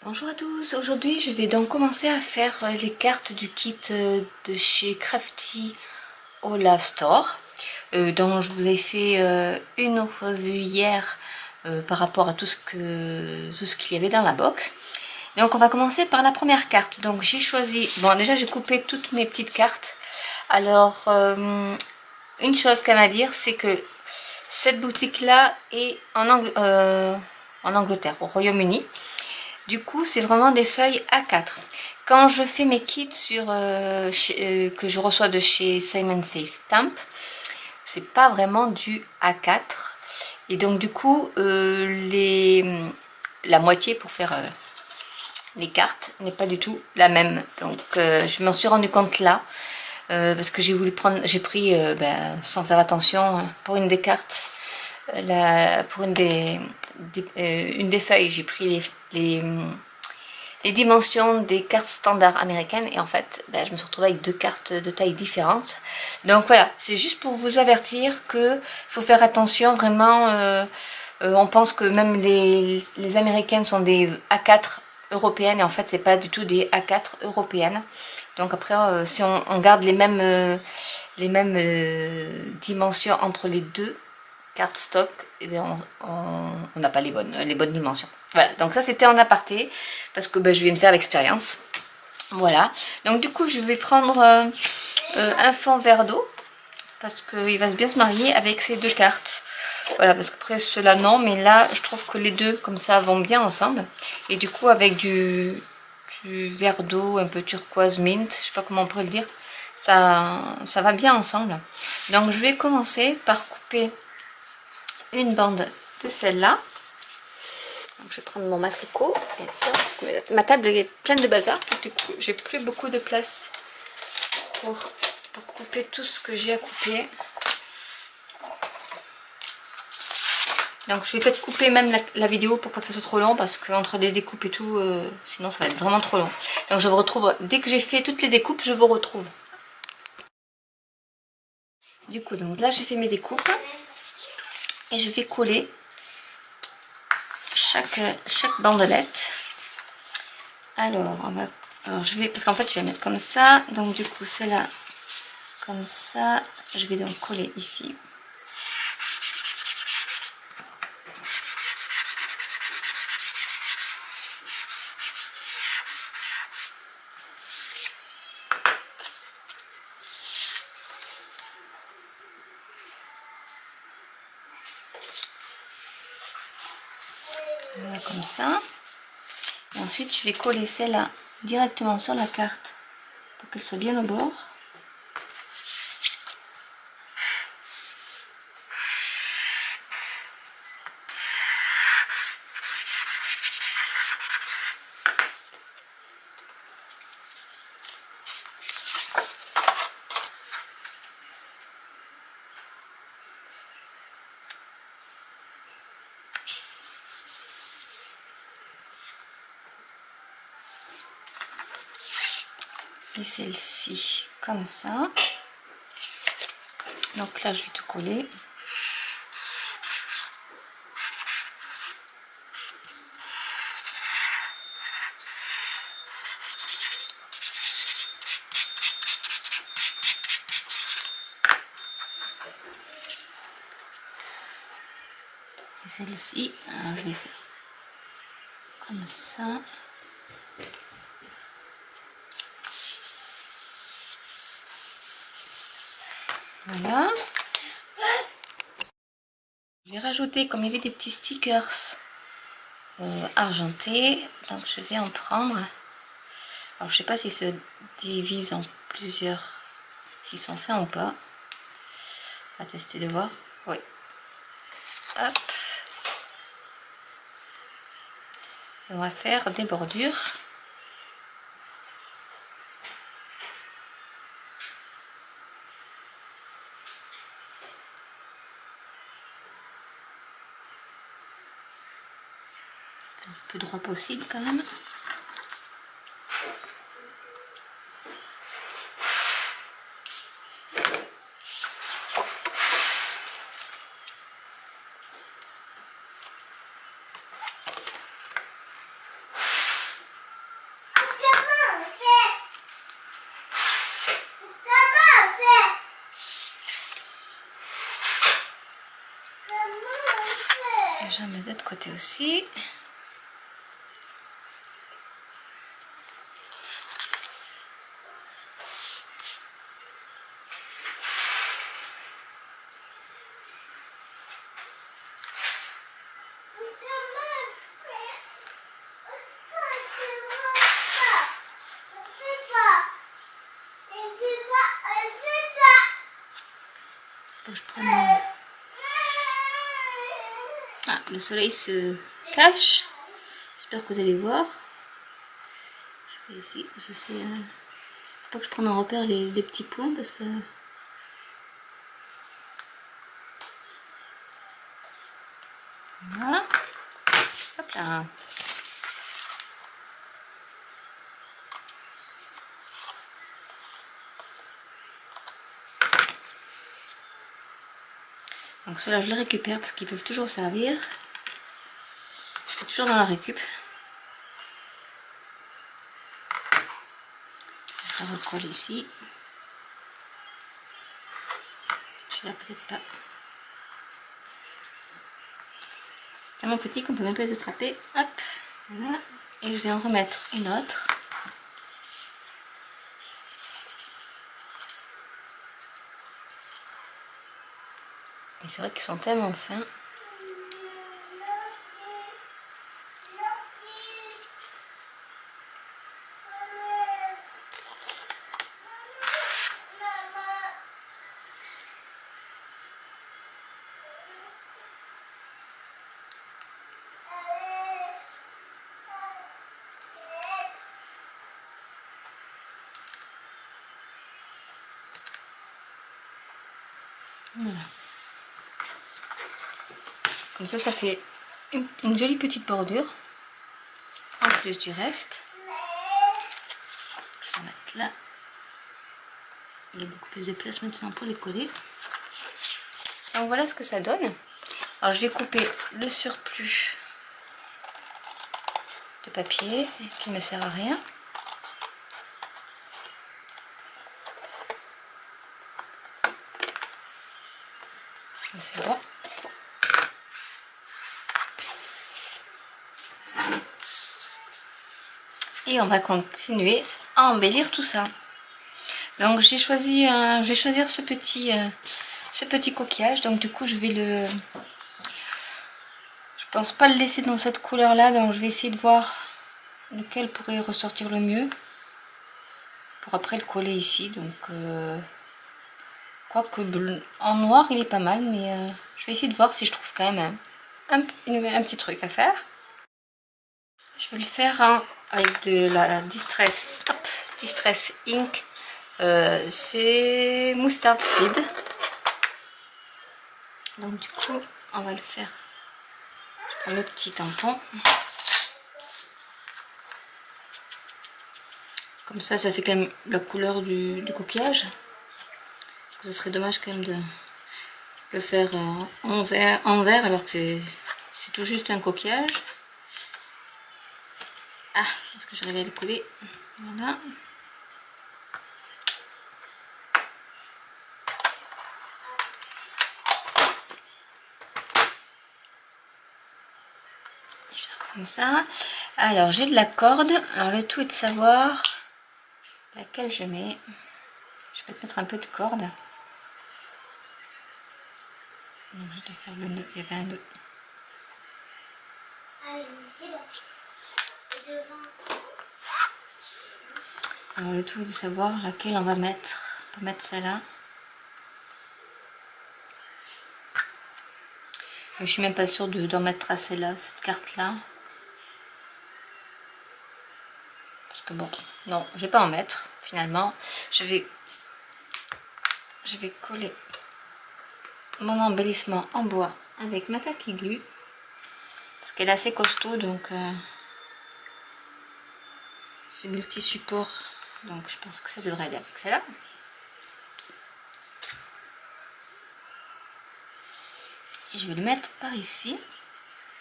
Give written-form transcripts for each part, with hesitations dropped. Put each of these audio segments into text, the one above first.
Bonjour à tous, aujourd'hui je vais donc commencer à faire les cartes du kit de chez Crafty Ola Store, dont je vous ai fait une revue hier par rapport à tout ce qu'il y avait dans la box. Donc on va commencer par la première carte. Donc j'ai choisi, bon déjà j'ai coupé toutes mes petites cartes. Alors une chose qu'à dire, c'est que cette boutique là est en Angleterre, au Royaume-Uni. Du coup, c'est vraiment des feuilles A4. Quand je fais mes kits que je reçois de chez Simon Says Stamp, c'est pas vraiment du A4. Et donc, du coup, la moitié pour faire les cartes n'est pas du tout la même. Donc, je m'en suis rendu compte là. Parce que j'ai pris, sans faire attention, pour une des cartes, pour une des feuilles, j'ai pris les dimensions des cartes standards américaines et en fait je me suis retrouvée avec deux cartes de taille différentes. Donc voilà, c'est juste pour vous avertir que faut faire attention vraiment. On pense que même les américaines sont des A4 européennes et en fait c'est pas du tout des A4 européennes. Donc après si on garde les mêmes dimensions entre les deux carte stock, eh bien on n'a pas les bonnes dimensions. Voilà, donc ça c'était en aparté, parce que je viens de faire l'expérience. Voilà, donc du coup je vais prendre un fond vert d'eau, parce qu'il va bien se marier avec ces deux cartes. Voilà, parce qu'après ceux-là non, mais là je trouve que les deux comme ça vont bien ensemble. Et du coup avec du vert d'eau un peu turquoise mint, je sais pas comment on pourrait le dire, ça va bien ensemble. Donc je vais commencer par couper une bande de celle-là. Je vais prendre mon massicot, bien sûr, parce que ma table est pleine de bazar. Du coup, j'ai plus beaucoup de place pour couper tout ce que j'ai à couper. Donc je vais peut-être couper même la vidéo pour pas que ça soit trop long, parce qu'entre les découpes et tout, sinon ça va être vraiment trop long. Donc je vous retrouve, dès que j'ai fait toutes les découpes, je vous retrouve. Du coup, donc là j'ai fait mes découpes et je vais coller chaque bandelette. Alors je vais, parce qu'en fait je vais mettre comme ça, donc du coup celle-là comme ça, je vais donc coller ici. Voilà, comme ça. Et ensuite je vais coller celle-là directement sur la carte pour qu'elle soit bien au bord. Et celle-ci comme ça. Donc là je vais tout coller. Et celle-ci, je vais faire comme ça. Voilà. Je vais rajouter, comme il y avait des petits stickers argentés, donc je vais en prendre. Alors je sais pas s'ils se divisent en plusieurs, s'ils sont faits ou pas. On va tester de voir. Oui. Hop. Et on va faire des bordures. Le plus droit possible quand même. Et j'en mets de l'autre côté aussi. Faut que je prenne... Ah, le soleil se cache. J'espère que vous allez voir. Je vais ici, j'essaie... Faut pas que je prenne en repère les petits points parce que... Voilà. Hop là. Donc ceux-là je les récupère parce qu'ils peuvent toujours servir. Je fais toujours dans la récup. Je la recolle ici. Je la peut-être pas. Tellement petit qu'on peut même pas les attraper. Hop, voilà. Et je vais en remettre une autre. Et c'est vrai qu'ils sont tellement fins. Voilà. Comme ça fait une jolie petite bordure. En plus du reste. Je vais mettre là. Il y a beaucoup plus de place maintenant pour les coller. Donc voilà ce que ça donne. Alors je vais couper le surplus de papier qui ne me sert à rien. C'est bon. Et on va continuer à embellir tout ça. Donc j'ai choisi, je vais choisir ce petit coquillage. Donc du coup je vais le... Je pense pas le laisser dans cette couleur là. Donc je vais essayer de voir lequel pourrait ressortir le mieux. Pour après le coller ici. Donc quoique en noir il est pas mal. Mais je vais essayer de voir si je trouve quand même un petit truc à faire. Je vais le faire avec de la Distress, Distress Ink. C'est Mustard Seed. Donc du coup, on va le faire. Je prends le petit tampon. Comme ça fait quand même la couleur du coquillage. Parce que ce serait dommage quand même de le faire en vert alors que c'est tout juste un coquillage. Ah, est-ce que j'arrive à le coller? Voilà. Je vais faire comme ça. Alors, j'ai de la corde. Alors, le tout est de savoir laquelle je mets. Je vais peut-être mettre un peu de corde. Donc, je vais faire le nœud. Il y avait un nœud. Alors, le tout est de savoir laquelle on va mettre. On peut mettre celle-là. Je suis même pas sûre d'en mettre assez là, cette carte-là. Parce que bon, non, je vais pas en mettre finalement. Je vais coller mon embellissement en bois avec ma Tacky Glue. Parce qu'elle est assez costaud, donc c'est multi-support. Donc je pense que ça devrait aller avec celle-là. Et je vais le mettre par ici.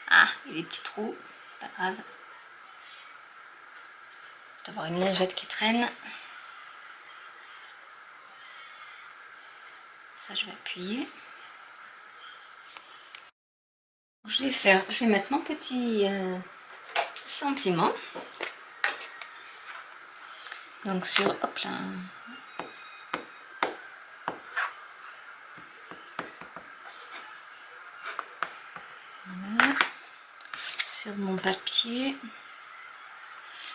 Ah, il y a des petits trous, pas grave. Je dois avoir une lingette qui traîne. Ça, je vais appuyer. Je vais mettre mon petit sentiment. Donc sur, hop là. Voilà. Sur mon papier.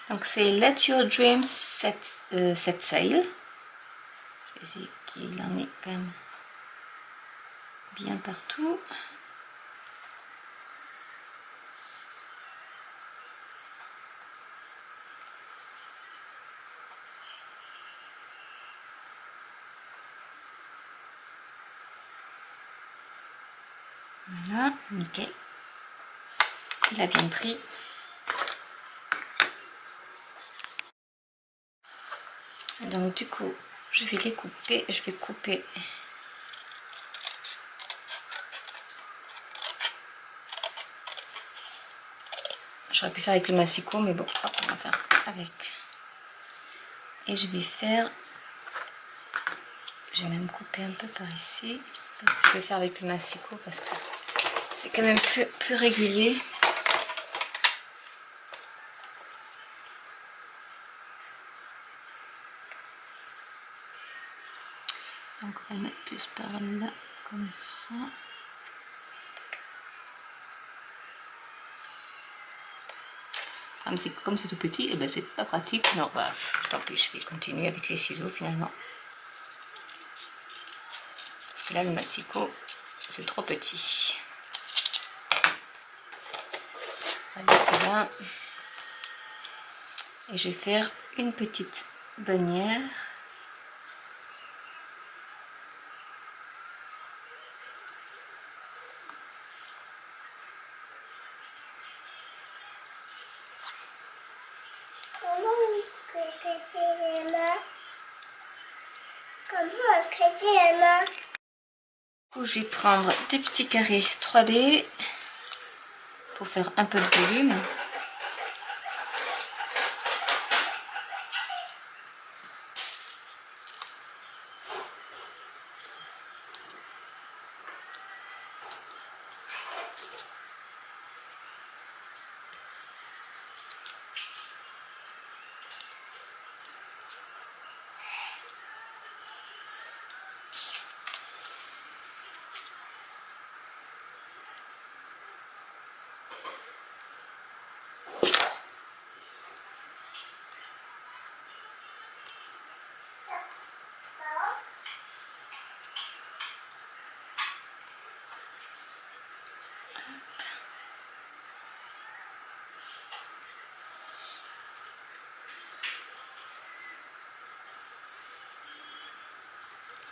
Donc c'est Let Your Dreams Set Sail. Je vais essayer qu'il en ait quand même bien partout. Voilà, nickel. Il a bien pris. Donc du coup, je vais les couper. Je vais couper. J'aurais pu faire avec le massicot, mais bon, hop, on va faire avec. Et je vais faire. Je vais même couper un peu par ici. Je vais faire avec le massicot parce que c'est quand même plus régulier. Donc on va le mettre plus par là, comme ça. Comme c'est tout petit, et ben c'est pas pratique. Non, bah, tant pis, je vais continuer avec les ciseaux finalement. Parce que là, le massicot, c'est trop petit. On va laisser là. Et je vais faire une petite bannière. Je vais prendre des petits carrés 3D pour faire un peu de volume.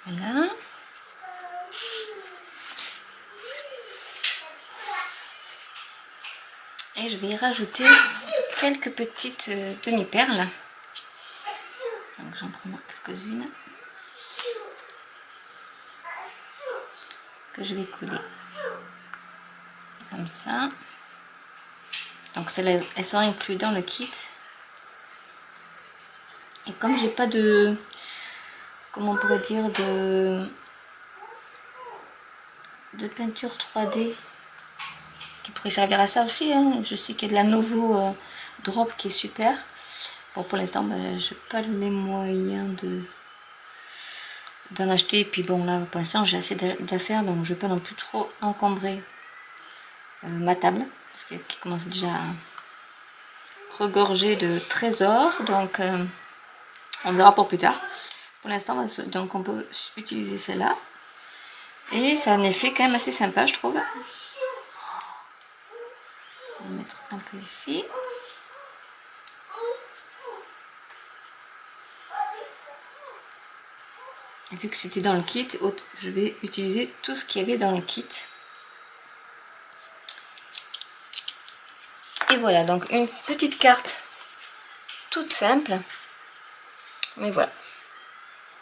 Voilà. Et je vais y rajouter quelques petites demi-perles. Donc j'en prends quelques-unes que je vais coller comme ça. Donc elles sont incluses dans le kit. Et comme j'ai pas de, comment on pourrait dire, de peinture 3D qui pourrait servir à ça aussi, hein. Je sais qu'il y a de la Novo Drop qui est super. Bon, pour l'instant, ben, j'ai pas les moyens d'en acheter. Et puis bon, là, pour l'instant, j'ai assez d'affaires, donc je vais pas non plus trop encombrer ma table, parce qu'elle commence déjà à regorger de trésors. Donc, on verra pour plus tard. Pour l'instant, donc on peut utiliser celle-là. Et ça a un effet quand même assez sympa, je trouve. On va mettre un peu ici. Et vu que c'était dans le kit, je vais utiliser tout ce qu'il y avait dans le kit. Et voilà, donc une petite carte toute simple. Mais voilà.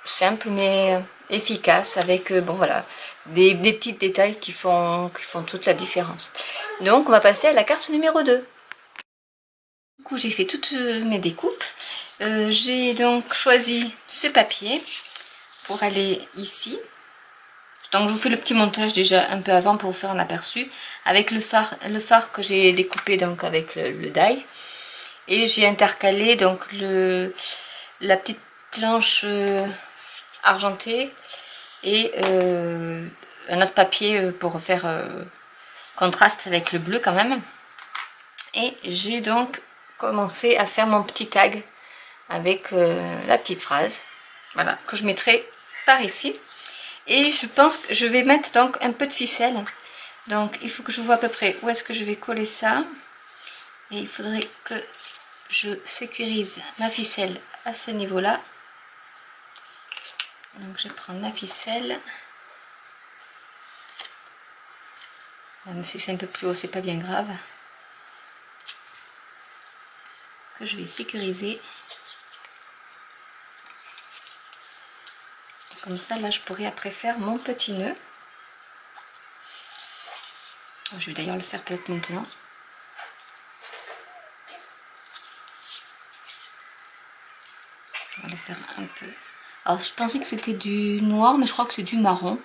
Simple mais efficace avec bon voilà des petits détails qui font toute la différence. Donc on va passer à la carte numéro 2. Du coup j'ai fait toutes mes découpes. J'ai donc choisi ce papier pour aller ici. Donc je vous fais le petit montage déjà un peu avant pour vous faire un aperçu. Avec le phare que j'ai découpé donc avec le die. Et j'ai intercalé donc la petite planche argentée et un autre papier pour faire contraste avec le bleu quand même. Et j'ai donc commencé à faire mon petit tag avec la petite phrase, voilà, que je mettrai par ici. Et je pense que je vais mettre donc un peu de ficelle. Donc il faut que je vois à peu près où est-ce que je vais coller ça. Et il faudrait que je sécurise ma ficelle à ce niveau-là. Donc je vais prendre la ficelle. Même si c'est un peu plus haut, c'est pas bien grave. Que je vais sécuriser. Comme ça, là, je pourrais après faire mon petit nœud. Je vais d'ailleurs le faire peut-être maintenant. Je vais le faire un peu. Alors, je pensais que c'était du noir, mais je crois que c'est du marron.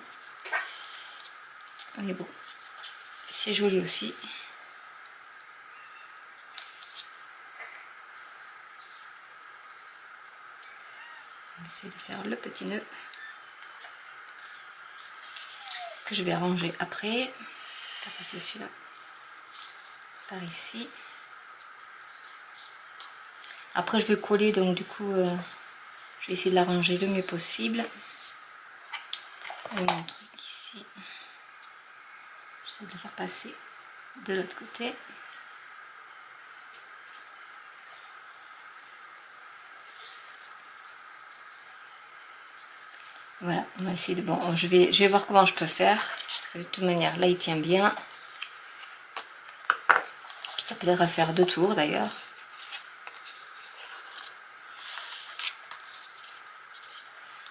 Mais bon, c'est joli aussi. On va essayer de faire le petit nœud que je vais ranger après. Je vais passer celui-là par ici. Après, je vais coller, donc du coup, je vais essayer de l'arranger le mieux possible. Et mon truc ici, j'essaie de le faire passer de l'autre côté. Voilà, on va essayer de... Bon, je vais voir comment je peux faire. Parce que de toute manière, là, il tient bien. Quitte à peut-être à faire 2 tours, d'ailleurs.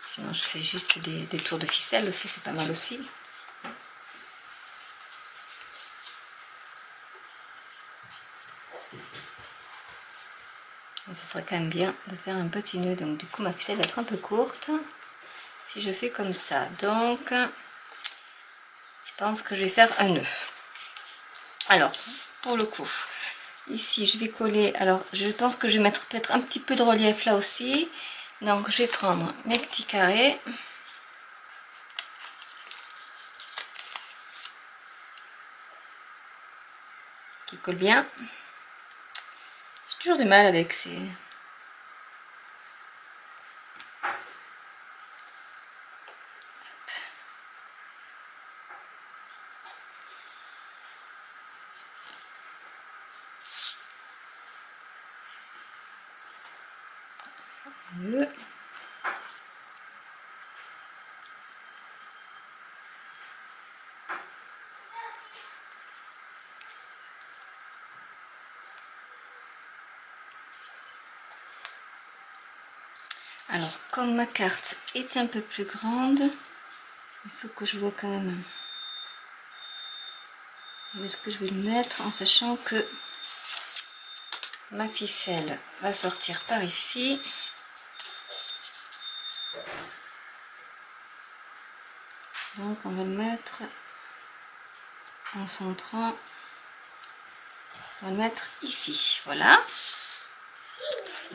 Sinon, je fais juste des tours de ficelle aussi, c'est pas mal aussi. Mais ça serait quand même bien de faire un petit nœud. Donc, du coup, ma ficelle va être un peu courte. Si je fais comme ça. Donc, je pense que je vais faire un nœud. Alors, pour le coup, ici, je vais coller... Alors, je pense que je vais mettre peut-être un petit peu de relief là aussi. Donc, je vais prendre mes petits carrés. Qui collent bien. J'ai toujours du mal avec ces... nœud. Alors, comme ma carte est un peu plus grande, il faut que je vois quand même où est-ce que je vais le mettre, en sachant que ma ficelle va sortir par ici. Donc, on va le mettre en centrant. On va le mettre ici, voilà.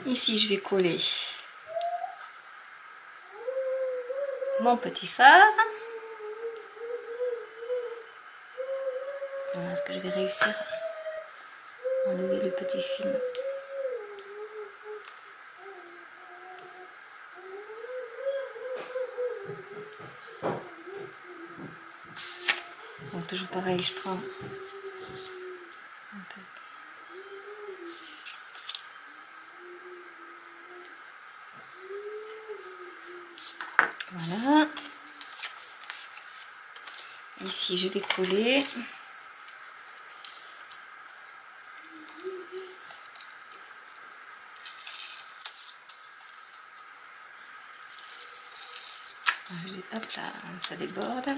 Ici, je vais coller mon petit phare. Est-ce que je vais réussir à enlever le petit film? Donc toujours pareil, je prends un peu. Voilà. Ici, je vais coller. Hop là, ça déborde.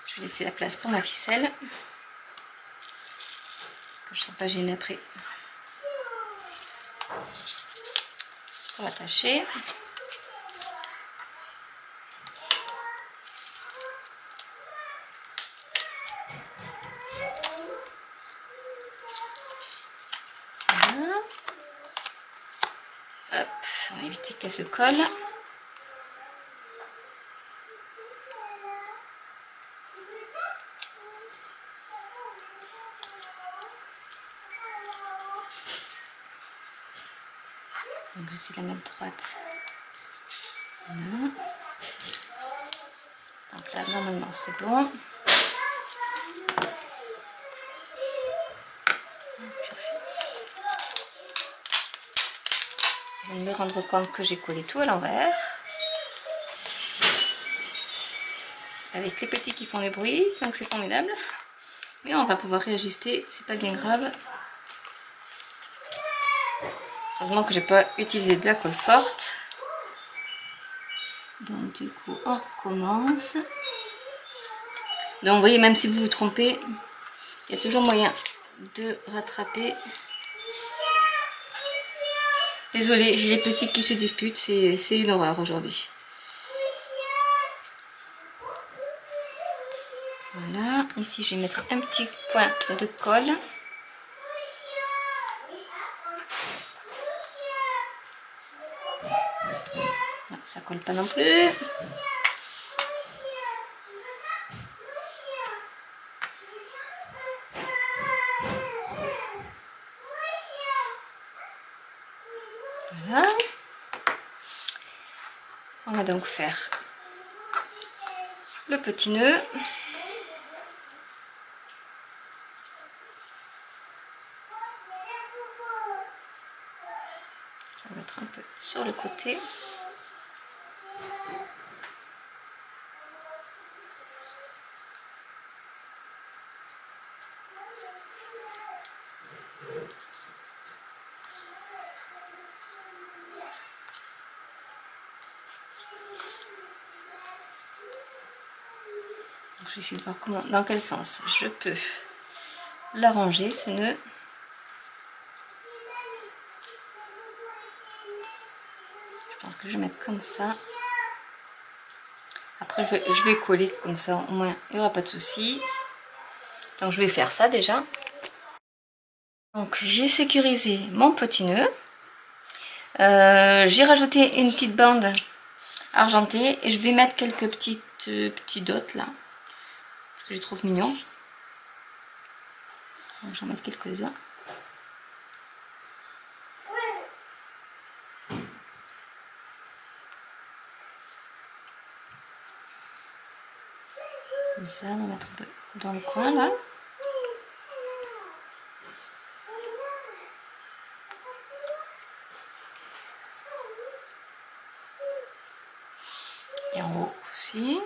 Je vais laisser la place pour ma ficelle. Que je ne sois pas gênée après. Pour attacher. Hop, on va éviter qu'elle se colle. Donc je vais la mettre droite. Voilà. Donc là normalement c'est bon. Je vais me rendre compte que j'ai collé tout à l'envers. Avec les petits qui font le bruit, donc c'est formidable. Mais on va pouvoir réajuster, c'est pas bien grave. Heureusement que j'ai pas utilisé de la colle forte. Donc du coup on recommence. Donc vous voyez, même si vous vous trompez, il y a toujours moyen de rattraper. Désolée, j'ai les petits qui se disputent, c'est une horreur aujourd'hui. Voilà, ici je vais mettre un petit point de colle. Non, ça colle pas non plus. Voilà. On va donc faire le petit nœud. Je vais mettre un peu sur le côté. Donc, je vais essayer de voir comment, dans quel sens je peux l'arranger ce nœud. Je pense que je vais mettre comme ça. Après je vais coller comme ça, au moins il n'y aura pas de souci. Donc je vais faire ça déjà. Donc j'ai sécurisé mon petit nœud. J'ai rajouté une petite bande argentée et je vais mettre quelques petits dots là. Parce que je les trouve mignons. J'en mets quelques-uns. Comme ça, on va mettre un peu dans le coin là. Et en haut aussi.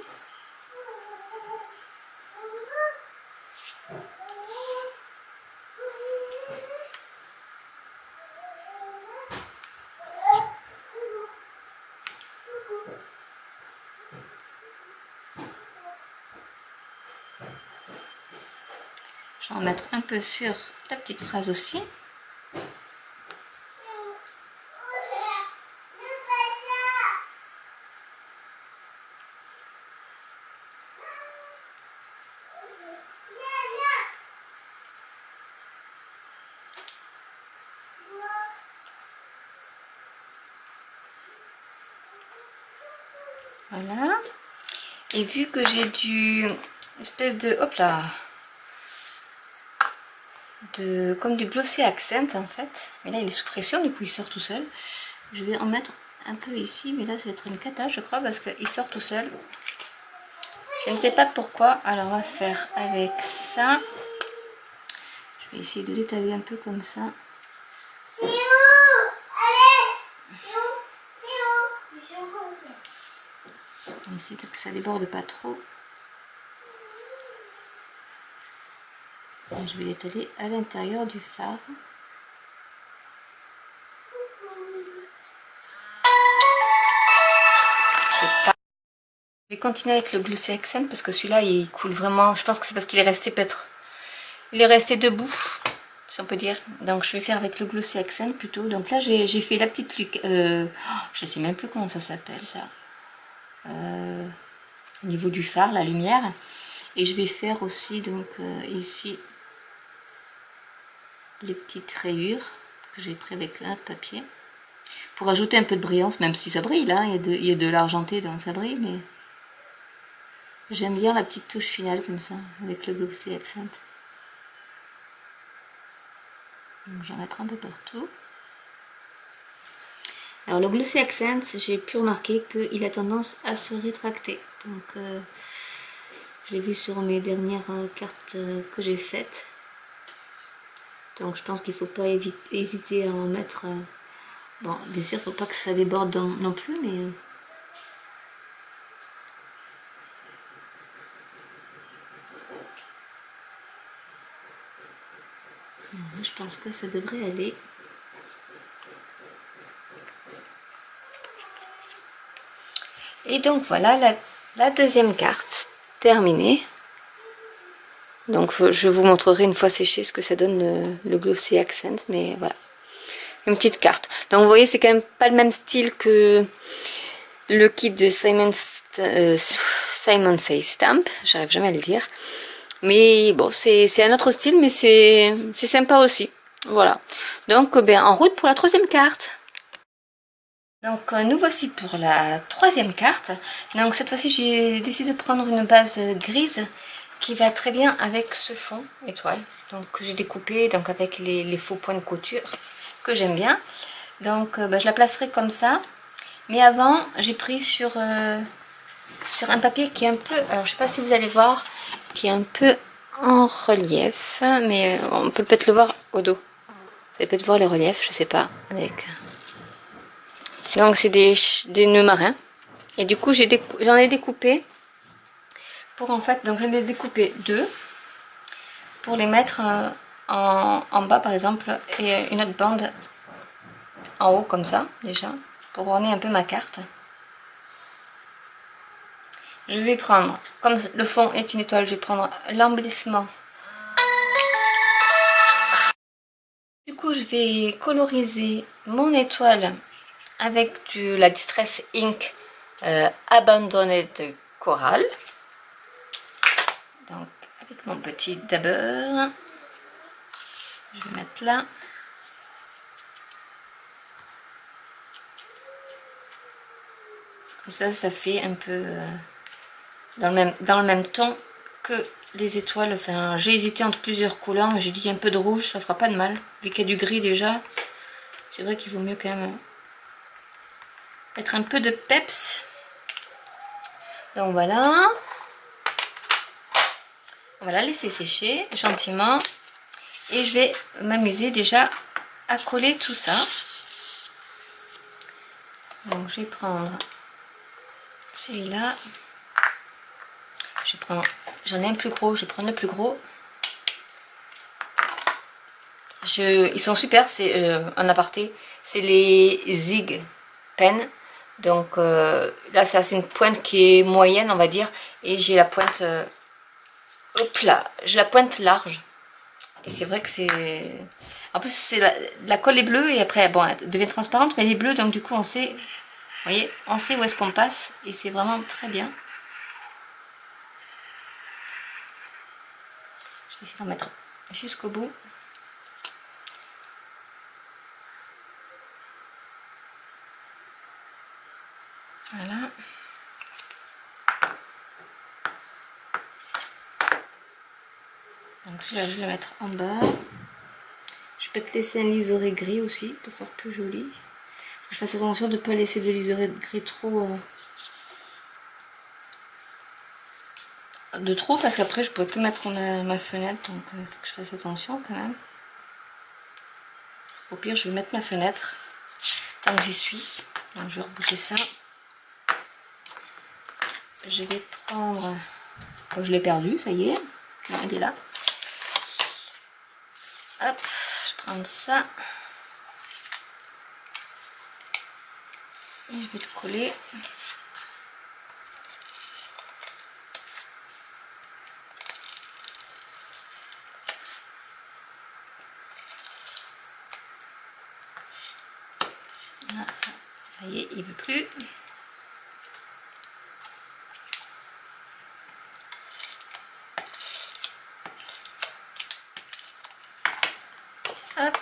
Je vais en mettre un peu sur la petite phrase aussi. Voilà. Et vu que j'ai du espèce de, hop là, comme du glossy accent en fait, mais là il est sous pression, du coup il sort tout seul. Je vais en mettre un peu ici, mais là ça va être une cata je crois, parce qu'il sort tout seul. Je ne sais pas pourquoi. Alors on va faire avec ça. Je vais essayer de l'étaler un peu comme ça. Ici, que ça déborde pas trop. Et je vais l'étaler à l'intérieur du phare. Je vais continuer avec le Glossy Accent parce que celui-là il coule vraiment. Je pense que c'est parce qu'il est resté peut-être. Il est resté debout, si on peut dire. Donc je vais faire avec le Glossy Accent plutôt. Donc là j'ai fait la petite je sais même plus comment ça s'appelle ça. Au niveau du phare, la lumière. Et je vais faire aussi donc ici les petites rayures que j'ai pris avec un autre papier. Pour ajouter un peu de brillance, même si ça brille là, il y a de l'argenté donc ça brille, mais j'aime bien la petite touche finale comme ça, avec le Glossy Accent. Donc j'en mettrai un peu partout. Alors le Glossy Accent, j'ai pu remarquer qu'il a tendance à se rétracter. Donc je l'ai vu sur mes dernières cartes que j'ai faites. Donc je pense qu'il ne faut pas hésiter à en mettre. Bon, bien sûr, il ne faut pas que ça déborde non plus, mais... je pense que ça devrait aller. Et donc voilà la deuxième carte terminée. Donc je vous montrerai une fois séché ce que ça donne le Glossy Accent, mais voilà. Une petite carte. Donc vous voyez, c'est quand même pas le même style que le kit de Simon Says Stamp. J'arrive jamais à le dire. Mais bon, c'est un autre style, mais c'est sympa aussi. Voilà. Donc ben, en route pour la troisième carte. Donc nous voici pour la troisième carte. Donc cette fois-ci j'ai décidé de prendre une base grise qui va très bien avec ce fond étoile. Donc que j'ai découpé donc avec les faux points de couture que j'aime bien. Donc je la placerai comme ça. Mais avant j'ai pris sur un papier qui est un peu, alors je sais pas si vous allez voir, qui est un peu en relief. Mais on peut peut-être le voir au dos. Vous allez peut-être voir les reliefs, je sais pas. Avec... Donc c'est des nœuds marins. Et du coup j'en ai découpé pour en fait, donc j'en ai découpé deux pour les mettre en bas par exemple et une autre bande en haut comme ça déjà pour orner un peu ma carte. Je vais prendre, comme le fond est une étoile, je vais prendre l'embellissement. Du coup je vais coloriser mon étoile avec la Distress Ink Abandoned Coral. Donc avec mon petit dabber, je vais mettre là. Comme ça fait un peu dans le même ton que les étoiles. Enfin, j'ai hésité entre plusieurs couleurs, mais j'ai dit un peu de rouge, ça fera pas de mal. Vu qu'il y a du gris déjà, c'est vrai qu'il vaut mieux quand même mettre un peu de peps. Donc voilà. On va la laisser sécher gentiment. Et je vais m'amuser déjà à coller tout ça. Donc je vais prendre celui-là. J'en ai un plus gros, je vais prendre le plus gros. Ils sont super, c'est un aparté. C'est les Zig Pen. Donc là c'est une pointe qui est moyenne on va dire. Et j'ai la pointe... hop là, j'ai la pointe large. Et c'est vrai que c'est... En plus, la colle est bleue et après, bon, elle devient transparente, mais elle est bleue, donc du coup, on sait... Vous voyez, on sait où est-ce qu'on passe et c'est vraiment très bien. Je vais essayer d'en mettre jusqu'au bout. Voilà. Donc celui-là, je vais le mettre en bas. Je peux te laisser un liseré gris aussi pour faire plus joli. Faut que je fasse attention de ne pas laisser de liseré gris trop parce qu'après je ne pourrais plus mettre ma fenêtre, donc il faut que je fasse attention quand même. Au pire je vais mettre ma fenêtre tant que j'y suis. Donc je vais reboucher ça. Je vais prendre... Oh, je l'ai perdu, ça y est. Non, il est là. Hop, je prends ça. Et je vais le coller. Là, ça y est, il veut plus. Hop.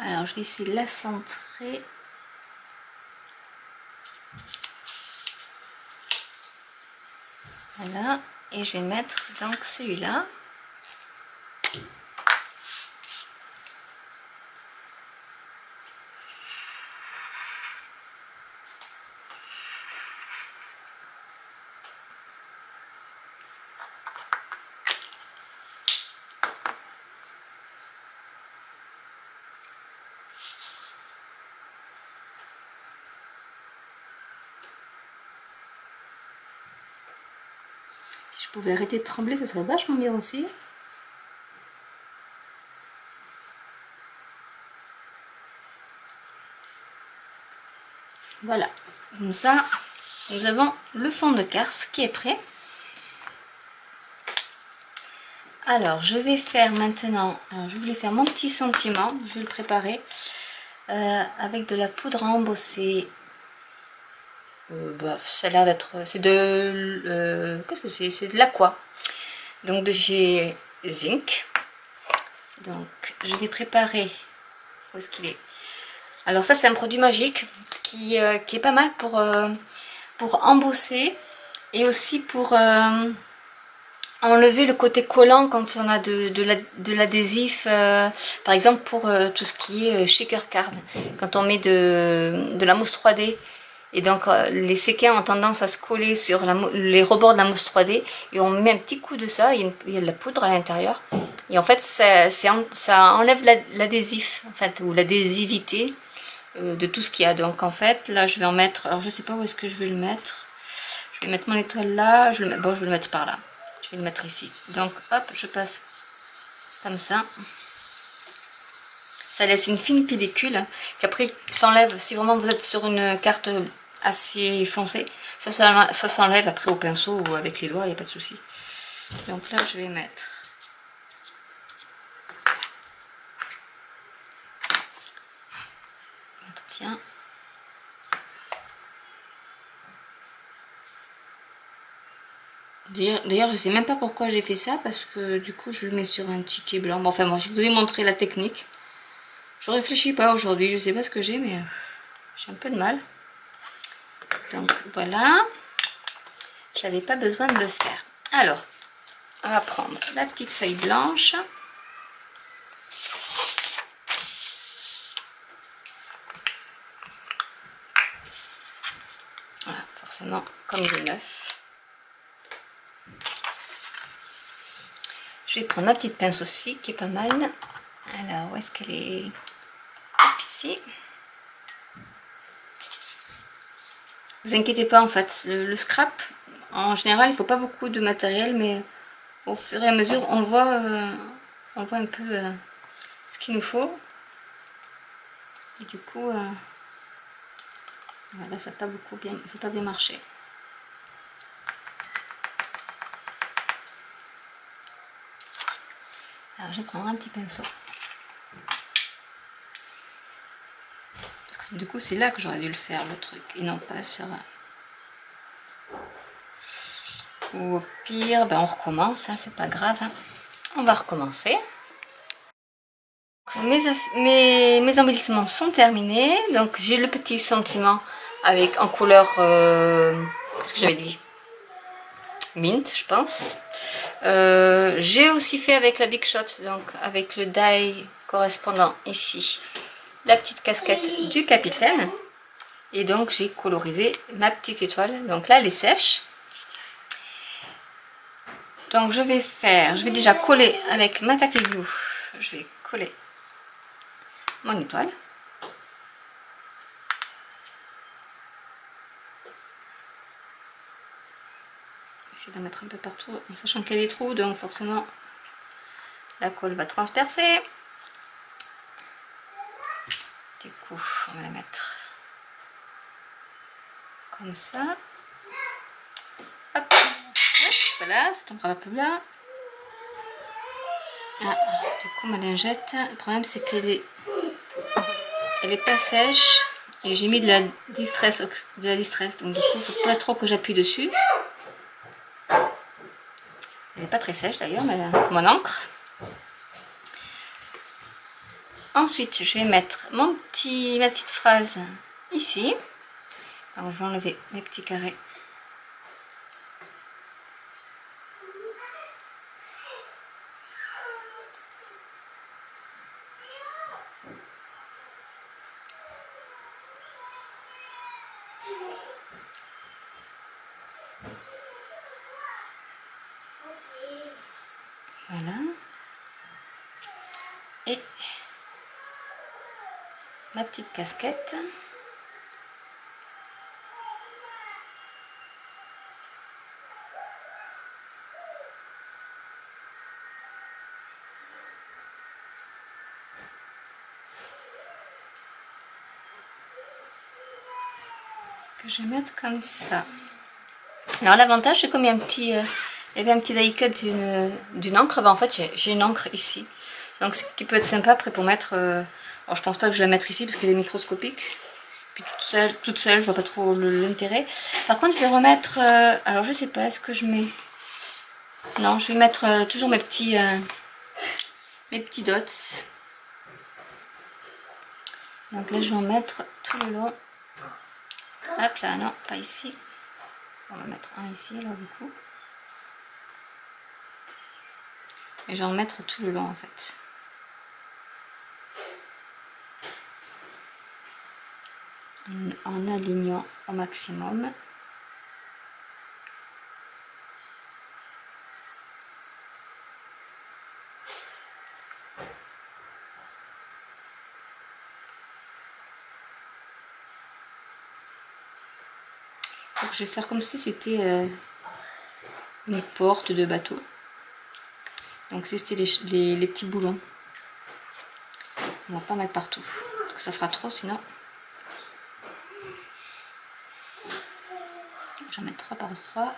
Alors je vais essayer de la centrer. Voilà, et je vais mettre donc celui-là. Si je pouvais arrêter de trembler, ce serait vachement bien aussi. Voilà, comme ça, nous avons le fond de Cars qui est prêt. Alors, je vais faire maintenant, je voulais faire mon petit sentiment, je vais le préparer avec de la poudre à embosser. Ça a l'air d'être, c'est de, qu'est-ce que c'est de l'Aqua, donc de chez Zinc. Donc, je vais préparer, où est-ce qu'il est? Alors ça, c'est un produit magique qui est pas mal pour embosser et aussi pour enlever le côté collant quand on a de l'adhésif, par exemple pour tout ce qui est shaker card, quand on met de la mousse 3D et donc les séquins ont tendance à se coller sur les rebords de la mousse 3D et on met un petit coup de ça, il y a de la poudre à l'intérieur et en fait ça enlève l'adhésif en fait, ou l'adhésivité de tout ce qu'il y a. Donc en fait là je vais en mettre, alors je sais pas où est-ce que je vais le mettre, je vais mettre mon étoile là, je vais le mettre par là. Je vais le mettre ici. Donc hop, je passe comme ça. Ça laisse une fine pellicule qui après s'enlève. Si vraiment vous êtes sur une carte assez foncée, ça s'enlève après au pinceau ou avec les doigts, il n'y a pas de souci. Donc là, je vais mettre bien. D'ailleurs, je sais même pas pourquoi j'ai fait ça, parce que du coup, je le mets sur un ticket blanc. Bon, enfin, moi, je vous ai montré la technique. Je réfléchis pas aujourd'hui, je sais pas ce que j'ai, mais j'ai un peu de mal. Donc, voilà. J'avais pas besoin de le faire. Alors, on va prendre la petite feuille blanche. Voilà, forcément, comme de neuf. Je vais prendre ma petite pince aussi, qui est pas mal. Alors, où est-ce qu'elle est? Hop, ici. Vous inquiétez pas, en fait, le scrap, en général, il faut pas beaucoup de matériel, mais au fur et à mesure, on voit un peu ce qu'il nous faut. Et du coup, voilà, ça n'a pas bien marché. Alors, je vais prendre un petit pinceau. Parce que du coup, c'est là que j'aurais dû le faire, le truc, et non pas sur... Ou au pire, ben on recommence, hein, c'est pas grave. Hein. On va recommencer. Mes embellissements sont terminés. Donc j'ai le petit sentiment avec en couleur, qu'est-ce que j'avais dit? Mint, je pense. J'ai aussi fait avec la Big Shot, donc avec le die correspondant ici, la petite casquette du capitaine. Et donc j'ai colorisé ma petite étoile. Donc là elle est sèche. Donc je vais déjà coller avec ma tacky glue. Je vais coller mon étoile. Essayer d'en mettre un peu partout en sachant qu'il y a des trous, donc forcément la colle va transpercer. Du coup, on va la mettre comme ça. Hop, voilà, ça tombera un peu bien. Ah, du coup, ma lingette, le problème c'est qu'elle est pas sèche et j'ai mis de la distress, donc du coup, il faut pas trop que j'appuie dessus. Elle n'est pas très sèche d'ailleurs, mais mon encre. Ensuite, je vais mettre ma petite phrase ici. Donc, je vais enlever mes petits carrés. Voilà. Et ma petite casquette. Que je vais mettre comme ça. Alors l'avantage, c'est comme il y a il y avait un petit die cut d'une encre, ben en fait j'ai une encre ici. Donc ce qui peut être sympa après pour mettre... alors je pense pas que je vais la mettre ici parce qu'elle est microscopique. Puis toute seule, je vois pas trop l'intérêt. Par contre je vais remettre... alors je sais pas, est-ce que je mets... Non, je vais mettre toujours mes petits dots. Donc là je vais en mettre tout le long. Hop là, non, pas ici. On va mettre un ici alors du coup. Et je vais en mettre tout le long en fait. En alignant au maximum. Donc je vais faire comme si c'était une porte de bateau. Donc si c'était les petits boulons. On va pas mettre partout. Donc ça fera trop sinon. J'en mets 3 par 3.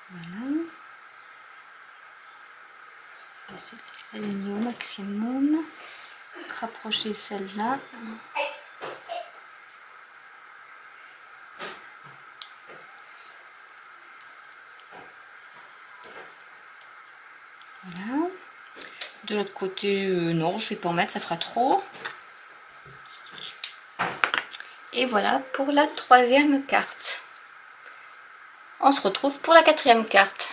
Voilà. Essayer de les aligner au maximum. Rapprocher celle-là. Voilà. De l'autre côté, non, je vais pas en mettre, ça fera trop. Et voilà pour la 3e carte. On se retrouve pour la 4e carte.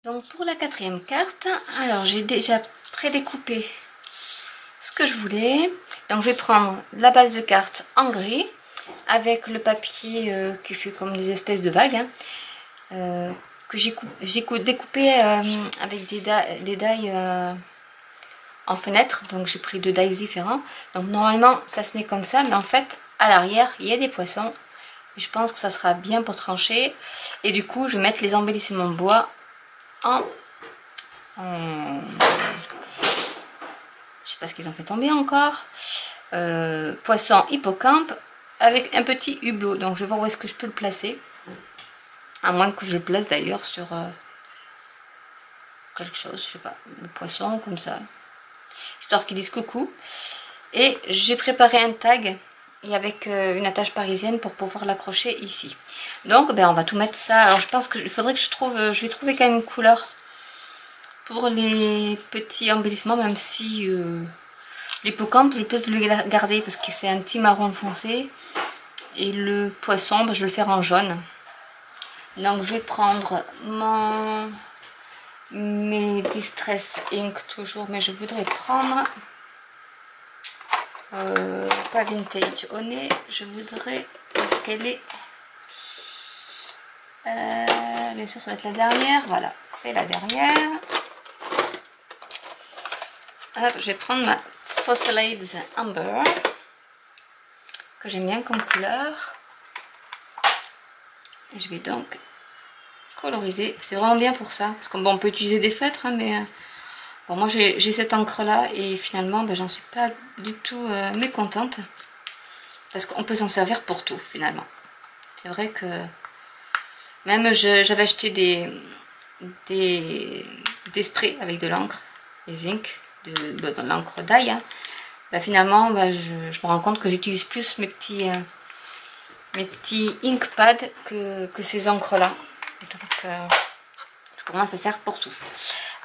Donc pour la 4e carte, alors j'ai déjà prédécoupé ce que je voulais. Donc je vais prendre la base de carte en gris avec le papier qui fait comme des espèces de vagues que j'ai découpé avec des die en fenêtre. Donc j'ai pris 2 dies différents. Donc normalement ça se met comme ça, mais en fait à l'arrière il y a des poissons. Et je pense que ça sera bien pour trancher. Et du coup je vais mettre les embellissements bois en je sais pas ce qu'ils ont fait tomber encore. Poisson hippocampe avec un petit hublot. Donc je vais voir où est-ce que je peux le placer. À moins que je le place d'ailleurs sur quelque chose, je sais pas, le poisson comme ça. Histoire qu'ils disent coucou. Et j'ai préparé un tag et avec une attache parisienne pour pouvoir l'accrocher ici. Donc ben, on va tout mettre ça. Alors je pense qu'il faudrait que je vais trouver quand même une couleur pour les petits embellissements, même si l'hippocampe je vais peut-être le garder parce que c'est un petit marron foncé. Et le poisson, ben, je vais le faire en jaune. Donc je vais prendre mes Distress Ink toujours, mais je voudrais prendre pas Vintage Honey, je voudrais, est-ce qu'elle est bien sûr ça va être la dernière, voilà, c'est la dernière. Hop, je vais prendre ma Fossilades Amber que j'aime bien comme couleur et je vais donc coloriser. C'est vraiment bien pour ça parce qu'on bon, on peut utiliser des feutres hein, mais bon, moi j'ai cette encre là et finalement ben, j'en suis pas du tout mécontente parce qu'on peut s'en servir pour tout finalement. C'est vrai que même j'avais acheté des sprays avec de l'encre, des inks, de l'encre d'ail. Hein. Ben, finalement ben, je me rends compte que j'utilise plus mes petits mes petits ink pads que ces encres là. Donc, parce que pour moi ça sert pour tout.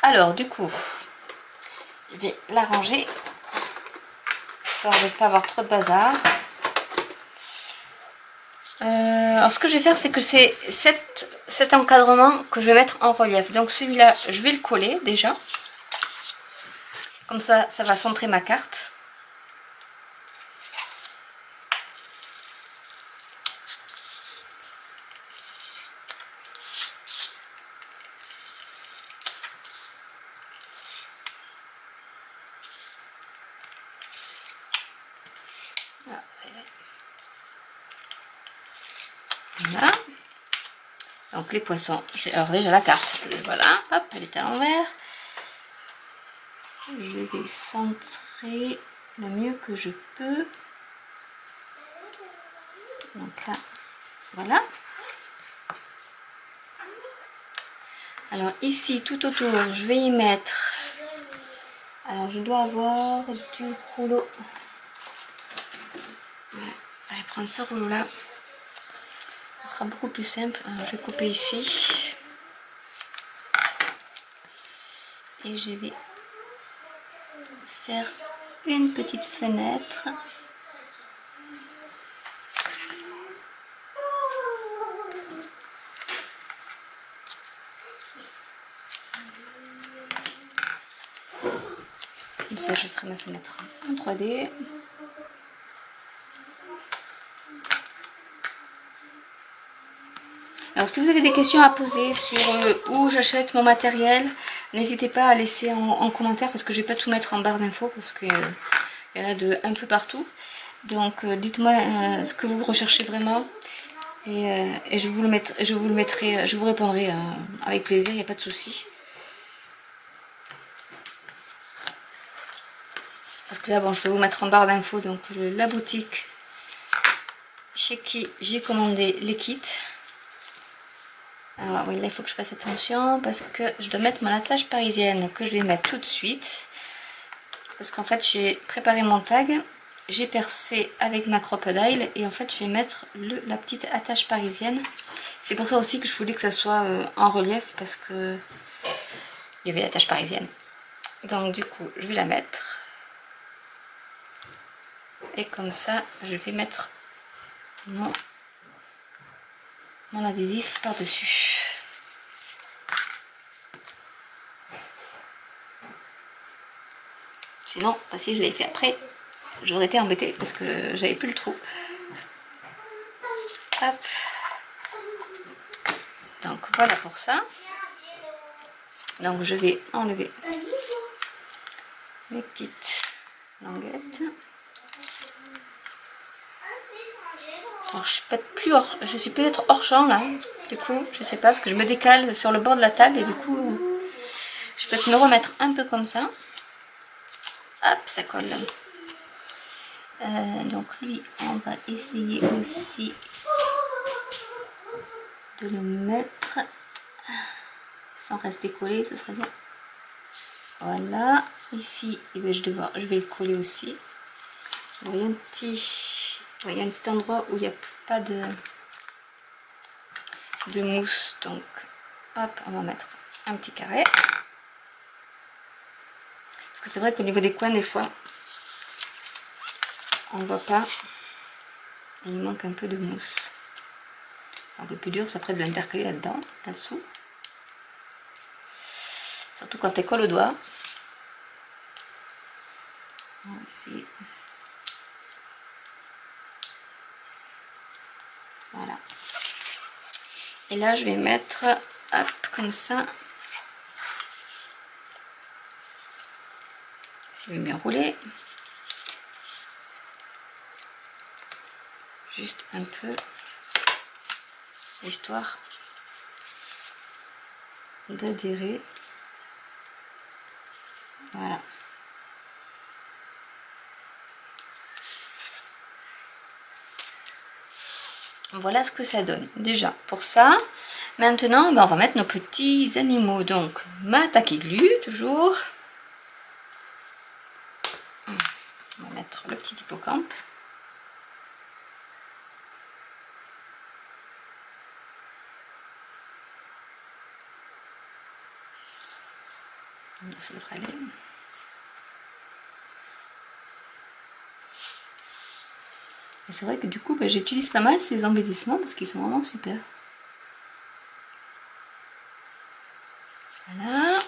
Alors du coup, je vais la ranger, histoire de ne pas avoir trop de bazar. Alors ce que je vais faire, c'est que c'est cet encadrement que je vais mettre en relief. Donc celui-là, je vais le coller déjà. Comme ça, ça va centrer ma carte. Voilà. Donc les poissons. Alors déjà la carte. Voilà. Hop, elle est à l'envers. Je vais centrer le mieux que je peux. Donc là, voilà. Alors ici, tout autour, je vais y mettre... Alors je dois avoir du rouleau. Je vais prendre ce rouleau là. Ce sera beaucoup plus simple. Alors, je vais couper ici. Et je vais faire une petite fenêtre. Comme ça, je ferai ma fenêtre en 3D. Alors, si vous avez des questions à poser sur où j'achète mon matériel, n'hésitez pas à laisser en commentaire parce que je ne vais pas tout mettre en barre d'infos parce qu'il y en a un peu partout. Donc, dites-moi ce que vous recherchez vraiment et je vous le mettrai, je vous répondrai avec plaisir, il n'y a pas de souci. Parce que là, bon, je vais vous mettre en barre d'infos donc la boutique chez qui j'ai commandé les kits. Alors oui, là il faut que je fasse attention parce que je dois mettre mon attache parisienne que je vais mettre tout de suite. Parce qu'en fait j'ai préparé mon tag, j'ai percé avec ma crocodile et en fait je vais mettre la petite attache parisienne. C'est pour ça aussi que je voulais que ça soit en relief parce que il y avait l'attache parisienne. Donc du coup je vais la mettre. Et comme ça je vais mettre mon adhésif par-dessus. Sinon, si je l'avais fait après, j'aurais été embêtée parce que j'avais plus le trou. Hop. Donc voilà pour ça. Donc je vais enlever mes petites languettes. Alors, je suis peut-être hors champ là. Du coup, je sais pas parce que je me décale sur le bord de la table et du coup, je peux peut-être me remettre un peu comme ça. Hop, ça colle. Donc lui, on va essayer aussi de le mettre sans rester collé, ce serait bon. Voilà, ici, eh bien, je vais le coller aussi. Alors, il y a un petit endroit où il n'y a pas de mousse, donc hop, on va mettre un petit carré. Parce que c'est vrai qu'au niveau des coins, des fois, on ne voit pas. Et il manque un peu de mousse. Donc le plus dur, c'est après de l'intercaler là-dedans, là-dessous. Surtout quand elle colle au doigt. On va essayer. Voilà. Et là, je vais mettre, hop, comme ça. Je vais bien rouler. Juste un peu. Histoire d'adhérer. Voilà. Voilà ce que ça donne déjà pour ça. Maintenant, ben, on va mettre nos petits animaux. Donc, ma taquiglu, toujours. On va mettre le petit hippocampe. Ça devrait aller. Et c'est vrai que du coup, j'utilise pas mal ces embellissements parce qu'ils sont vraiment super. Voilà.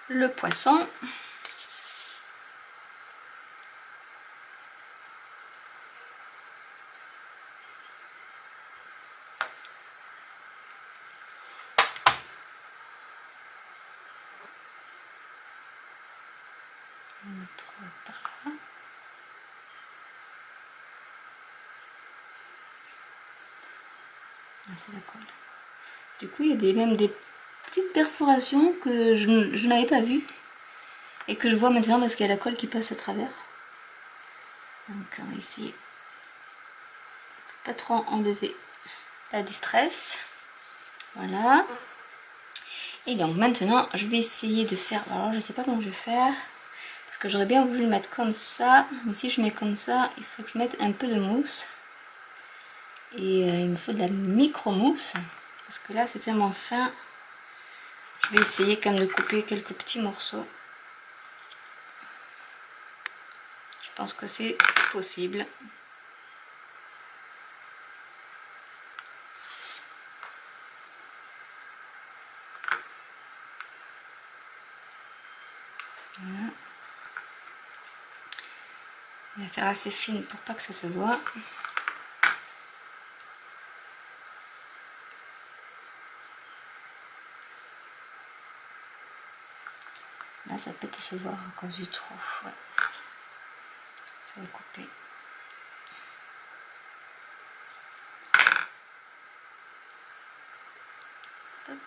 Le poisson. On va mettre par là. Ah, c'est la colle. Du coup, il y a même des petites perforations que je n'avais pas vues et que je vois maintenant parce qu'il y a la colle qui passe à travers. Donc on va essayer de pas trop enlever la distress. Voilà. Et donc maintenant, je vais essayer de faire... Alors je sais pas comment je vais faire parce que j'aurais bien voulu le mettre comme ça. Mais si je mets comme ça, il faut que je mette un peu de mousse. Et il me faut de la micro-mousse parce que là c'est tellement fin. Je vais essayer quand même de couper quelques petits morceaux. Je pense que c'est possible. Voilà. Je vais faire assez fine pour pas que ça se voit. Là, ça peut se voir à cause du trou. Ouais. Je vais couper. Hop.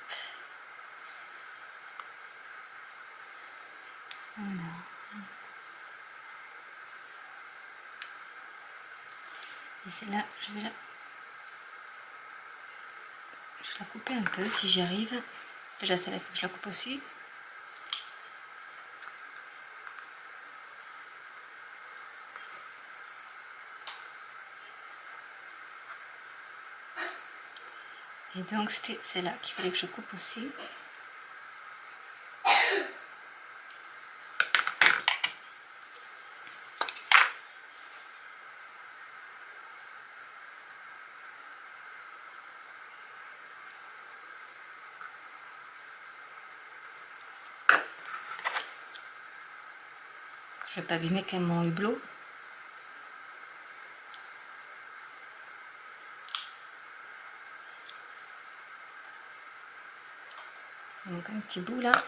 Voilà. Et c'est là, je vais la couper un peu si j'y arrive. Déjà, celle-là, il faut que je la coupe aussi. Et donc, c'était celle-là qu'il fallait que je coupe aussi. Je vais pas abîmer quand même mon hublot. Donc un petit bout là.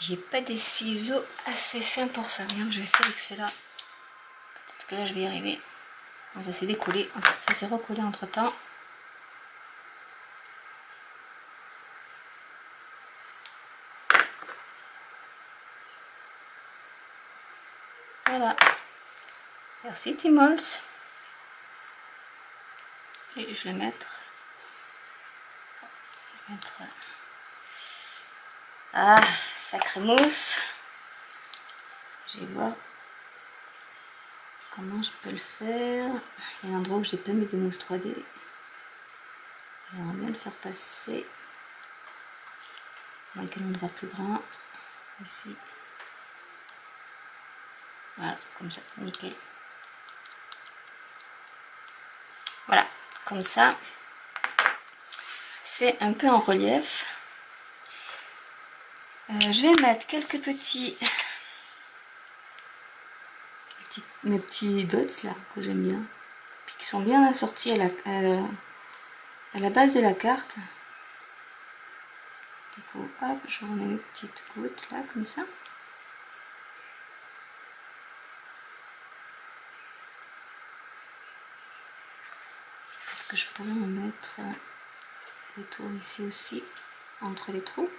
J'ai pas des ciseaux assez fins pour ça. Regarde, je vais essayer avec ceux-là. Peut-être que là je vais y arriver. Ça s'est décollé, ça s'est recollé entre temps. Voilà. Merci Timols. Et je vais mettre. Ah, sacrée mousse. Je vais voir comment je peux le faire. Il y a un endroit où j'ai pas mis de mousse 3D. J'aimerais bien le faire passer. Avec un endroit plus grand. Ici. Voilà, comme ça, nickel. Voilà, comme ça. C'est un peu en relief. Je vais mettre quelques mes petits dots là que j'aime bien, puis qui sont bien assortis à la base de la carte. Du coup, hop, je remets mes petites gouttes là comme ça. Peut-être que je pourrais en mettre autour ici aussi, entre les trous.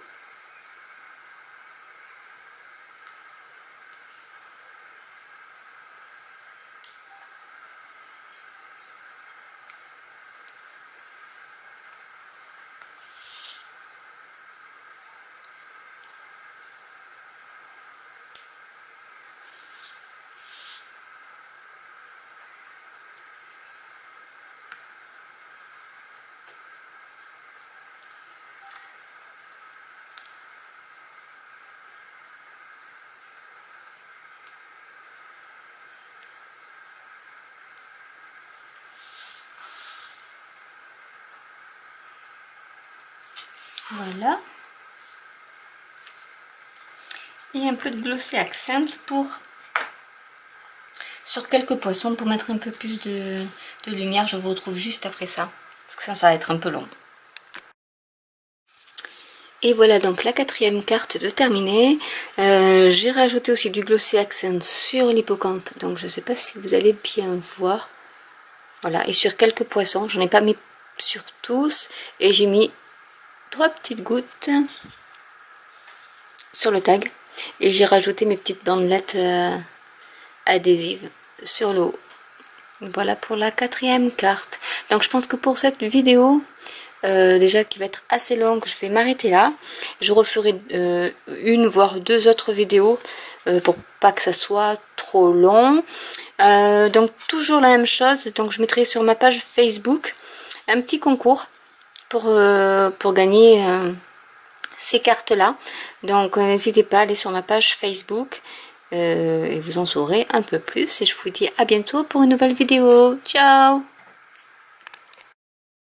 Voilà. Et un peu de Glossy Accent sur quelques poissons pour mettre un peu plus de lumière. Je vous retrouve juste après ça, parce que ça va être un peu long. Et voilà donc la 4e carte de terminée. J'ai rajouté aussi du Glossy Accent sur l'hippocampe, donc je ne sais pas si vous allez bien voir. Voilà, et sur quelques poissons, j'en ai pas mis sur tous, et j'ai mis 3 petites gouttes sur le tag, et j'ai rajouté mes petites bandelettes adhésives sur le haut. Voilà pour la 4e carte. Donc je pense que pour cette vidéo, déjà qui va être assez longue, je vais m'arrêter là. Je referai une voire 2 autres vidéos pour pas que ça soit trop long. Donc toujours la même chose, donc je mettrai sur ma page Facebook un petit concours pour gagner ces cartes là. Donc n'hésitez pas à aller sur ma page Facebook et vous en saurez un peu plus, et je vous dis à bientôt pour une nouvelle vidéo. Ciao!